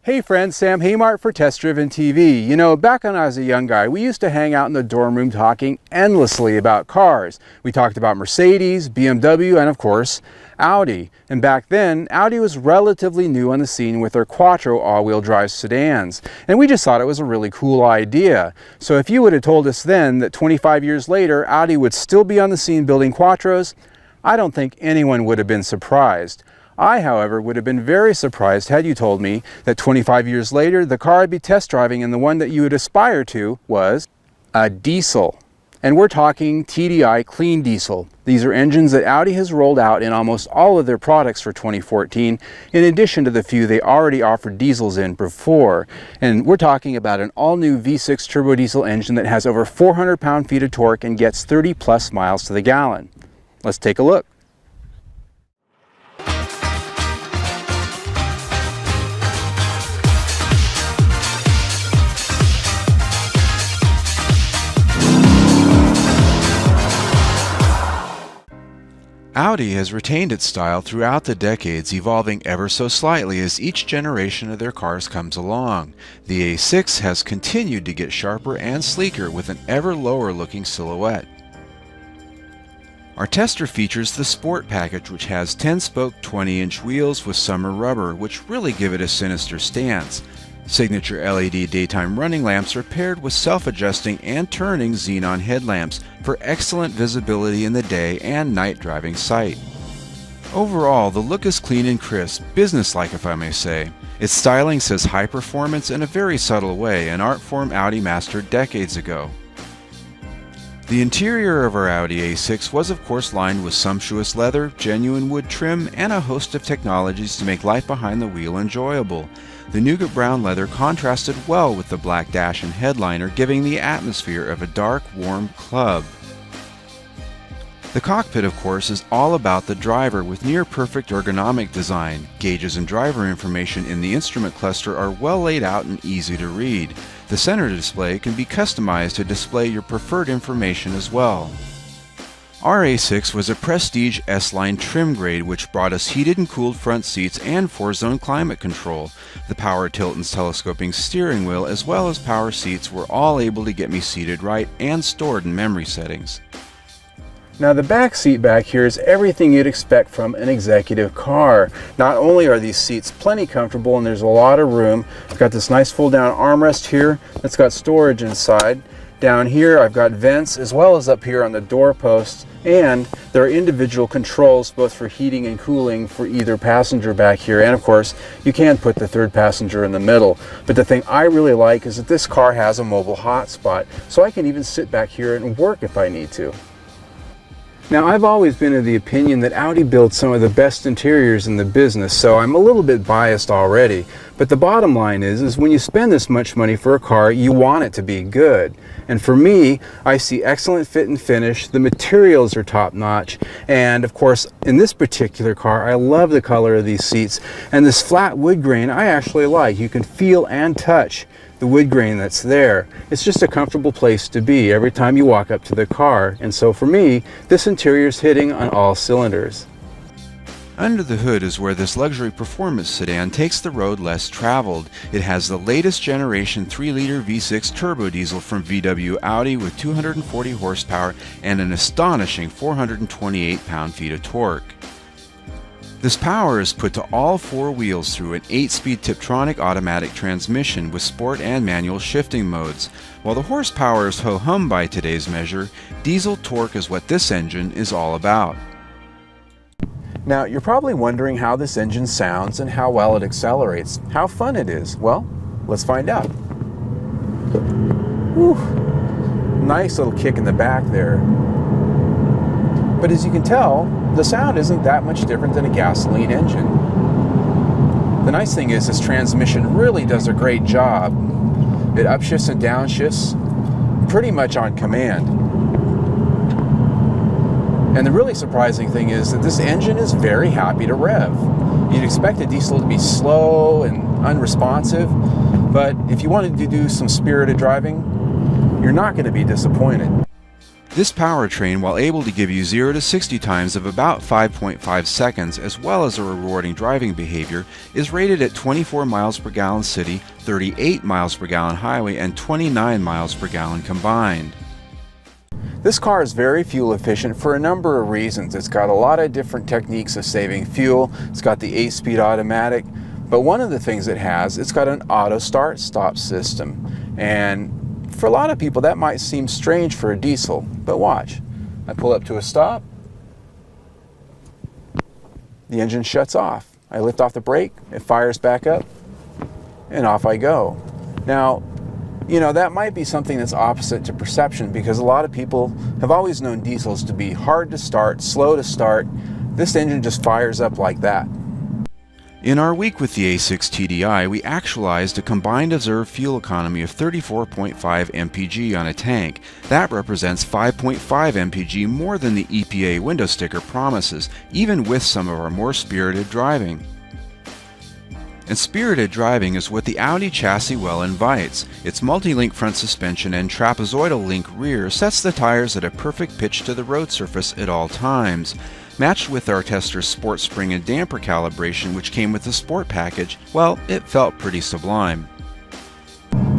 Hey friends, Sam Haymart for Test Driven TV. You know, back when I was a young guy, we used to hang out in the dorm room talking endlessly about cars. We talked about Mercedes, BMW, and of course, Audi. And back then, Audi was relatively new on the scene with their Quattro all-wheel drive sedans. And we just thought it was a really cool idea. So if you would have told us then that 25 years later, Audi would still be on the scene building Quattros, I don't think anyone would have been surprised. I, however, would have been very surprised had you told me that 25 years later, the car I'd be test driving and the one that you would aspire to was a diesel. And we're talking TDI clean diesel. These are engines that Audi has rolled out in almost all of their products for 2014, in addition to the few they already offered diesels in before. And we're talking about an all-new V6 turbo diesel engine that has over 400 pound-feet of torque and gets 30 plus miles to the gallon. Let's take a look. Audi has retained its style throughout the decades, evolving ever so slightly as each generation of their cars comes along. The A6 has continued to get sharper and sleeker with an ever lower looking silhouette. Our tester features the Sport package, which has 10-spoke 20-inch wheels with summer rubber, which really give it a sinister stance. Signature LED daytime running lamps are paired with self-adjusting and turning xenon headlamps for excellent visibility in the day and night driving sight. Overall, the look is clean and crisp, businesslike if I may say. Its styling says high performance in a very subtle way, an art form Audi mastered decades ago. The interior of our Audi A6 was of course lined with sumptuous leather, genuine wood trim, and a host of technologies to make life behind the wheel enjoyable. The nougat brown leather contrasted well with the black dash and headliner, giving the atmosphere of a dark, warm club. The cockpit, of course, is all about the driver with near-perfect ergonomic design. Gauges and driver information in the instrument cluster are well laid out and easy to read. The center display can be customized to display your preferred information as well. Our A6 was a Prestige S-Line trim grade, which brought us heated and cooled front seats and 4-zone climate control. The power tilt and telescoping steering wheel as well as power seats were all able to get me seated right and stored in memory settings. Now the back seat back here is everything you'd expect from an executive car. Not only are these seats plenty comfortable and there's a lot of room, I've got this nice fold down armrest here that's got storage inside. Down here I've got vents as well as up here on the door posts, and there are individual controls both for heating and cooling for either passenger back here, and of course you can put the third passenger in the middle. But the thing I really like is that this car has a mobile hotspot, so I can even sit back here and work if I need to. Now, I've always been of the opinion that Audi builds some of the best interiors in the business, so I'm a little bit biased already. But the bottom line is when you spend this much money for a car, you want it to be good. And for me, I see excellent fit and finish, the materials are top notch, and of course, in this particular car, I love the color of these seats, and this flat wood grain I actually like. You can feel and touch the wood grain that's there. It's just a comfortable place to be every time you walk up to the car, and so for me, this interior is hitting on all cylinders. Under the hood is where this luxury performance sedan takes the road less traveled. It has the latest generation 3-liter V6 turbo diesel from VW Audi with 240 horsepower and an astonishing 428 pound-feet of torque. This power is put to all 4 wheels through an 8-speed Tiptronic automatic transmission with sport and manual shifting modes. While the horsepower is ho-hum by today's measure, diesel torque is what this engine is all about. Now, you're probably wondering how this engine sounds and how well it accelerates, how fun it is. Well, let's find out. Whew. Nice little kick in the back there. But as you can tell, the sound isn't that much different than a gasoline engine. The nice thing is this transmission really does a great job. It upshifts and downshifts pretty much on command. And the really surprising thing is that this engine is very happy to rev. You'd expect a diesel to be slow and unresponsive, but if you wanted to do some spirited driving, you're not going to be disappointed. This powertrain, while able to give you 0 to 60 times of about 5.5 seconds, as well as a rewarding driving behavior, is rated at 24 miles per gallon city, 38 miles per gallon highway, and 29 miles per gallon combined. This car is very fuel efficient for a number of reasons. It's got a lot of different techniques of saving fuel. It's got the 8-speed automatic, but one of the things it has, it's got an auto start-stop system. And for a lot of people that might seem strange for a diesel, but watch. I pull up to a stop, the engine shuts off. I lift off the brake, it fires back up, and off I go. Now, you know, that might be something that's opposite to perception, because a lot of people have always known diesels to be hard to start, slow to start. This engine just fires up like that. In our week with the A6 TDI, we actualized a combined observed fuel economy of 34.5 mpg on a tank. That represents 5.5 mpg more than the EPA window sticker promises, even with some of our more spirited driving. And spirited driving is what the Audi chassis well invites. Its multi-link front suspension and trapezoidal link rear sets the tires at a perfect pitch to the road surface at all times. Matched with our tester's sport spring and damper calibration, which came with the sport package, well, it felt pretty sublime.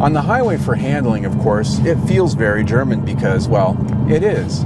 On the highway for handling, of course, it feels very German because, well, it is.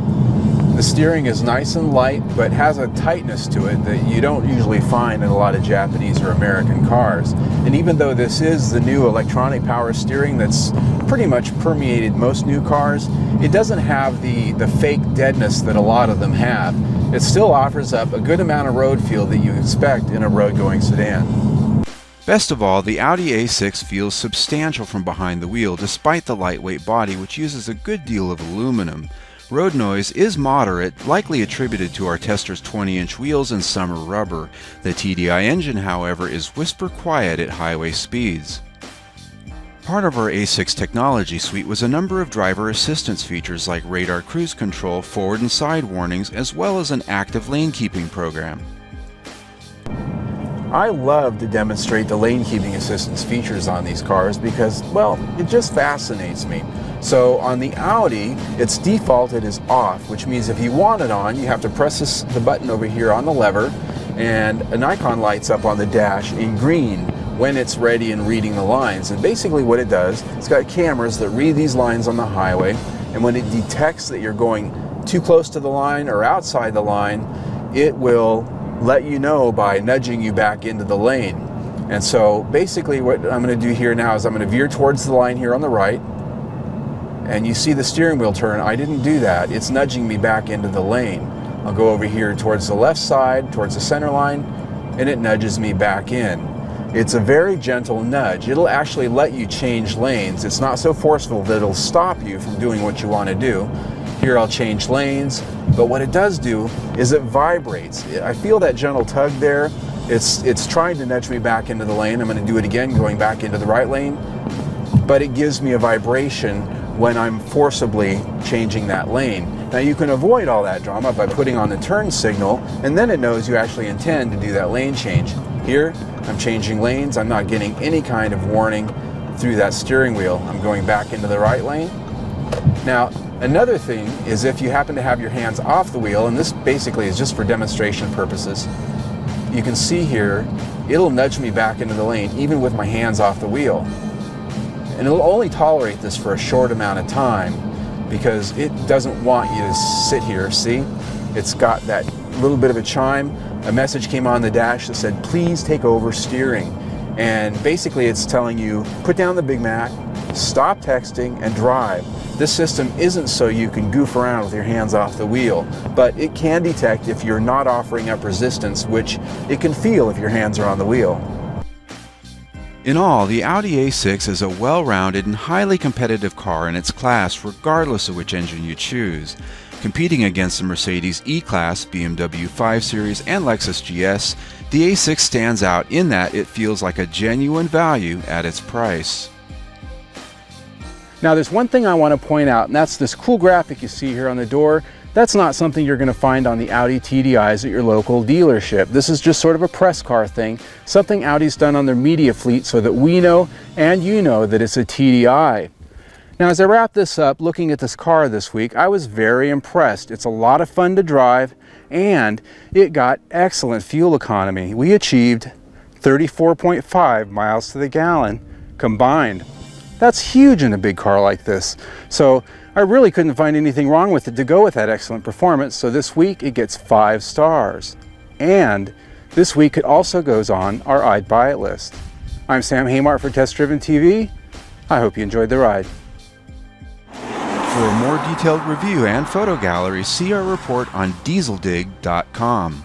The steering is nice and light, but has a tightness to it that you don't usually find in a lot of Japanese or American cars. And even though this is the new electronic power steering that's pretty much permeated most new cars, it doesn't have the fake deadness that a lot of them have. It still offers up a good amount of road feel that you expect in a road-going sedan. Best of all, the Audi A6 feels substantial from behind the wheel despite the lightweight body, which uses a good deal of aluminum. Road noise is moderate, likely attributed to our tester's 20-inch wheels and summer rubber. The TDI engine, however, is whisper quiet at highway speeds. Part of our A6 technology suite was a number of driver assistance features like radar cruise control, forward and side warnings, as well as an active lane keeping program. I love to demonstrate the lane keeping assistance features on these cars because, well, it just fascinates me. So on the Audi, it's defaulted as off, which means if you want it on, you have to press the button over here on the lever, and an icon lights up on the dash in green when it's ready and reading the lines. And basically what it does, it's got cameras that read these lines on the highway, and when it detects that you're going too close to the line or outside the line, it will let you know by nudging you back into the lane. And so basically what I'm going to do here now is I'm going to veer towards the line here on the right, and you see the steering wheel turn. I didn't do that. It's nudging me back into the lane. I'll go over here towards the left side, towards the center line, and it nudges me back in. It's a very gentle nudge. It'll actually let you change lanes. It's not so forceful that it'll stop you from doing what you want to do. Here I'll change lanes, but what it does do is it vibrates. I feel that gentle tug there. It's trying to nudge me back into the lane. I'm going to do it again, going back into the right lane, but it gives me a vibration when I'm forcibly changing that lane. Now you can avoid all that drama by putting on the turn signal, and then it knows you actually intend to do that lane change. Here, I'm changing lanes. I'm not getting any kind of warning through that steering wheel. I'm going back into the right lane. Now, another thing is if you happen to have your hands off the wheel, and this basically is just for demonstration purposes, you can see here, it'll nudge me back into the lane even with my hands off the wheel. And it'll only tolerate this for a short amount of time because it doesn't want you to sit here. See, it's got that little bit of a chime. A message came on the dash that said, please take over steering. And basically it's telling you, put down the Big Mac, stop texting, and drive. This system isn't so you can goof around with your hands off the wheel, but it can detect if you're not offering up resistance, which it can feel if your hands are on the wheel. In all, the Audi A6 is a well-rounded and highly competitive car in its class regardless of which engine you choose. Competing against the Mercedes E-Class, BMW 5 Series, and Lexus GS, the A6 stands out in that it feels like a genuine value at its price. Now there's one thing I want to point out, and that's this cool graphic you see here on the door. That's not something you're going to find on the Audi TDIs at your local dealership. This is just sort of a press car thing, something Audi's done on their media fleet so that we know and you know that it's a TDI. Now, as I wrap this up, looking at this car this week, I was very impressed. It's a lot of fun to drive, and it got excellent fuel economy. We achieved 34.5 miles to the gallon combined. That's huge in a big car like this. So I really couldn't find anything wrong with it to go with that excellent performance. So this week it gets 5 stars. And this week it also goes on our I'd Buy It list. I'm Sam Haymart for Test Driven TV. I hope you enjoyed the ride. For a more detailed review and photo gallery, see our report on dieseldig.com.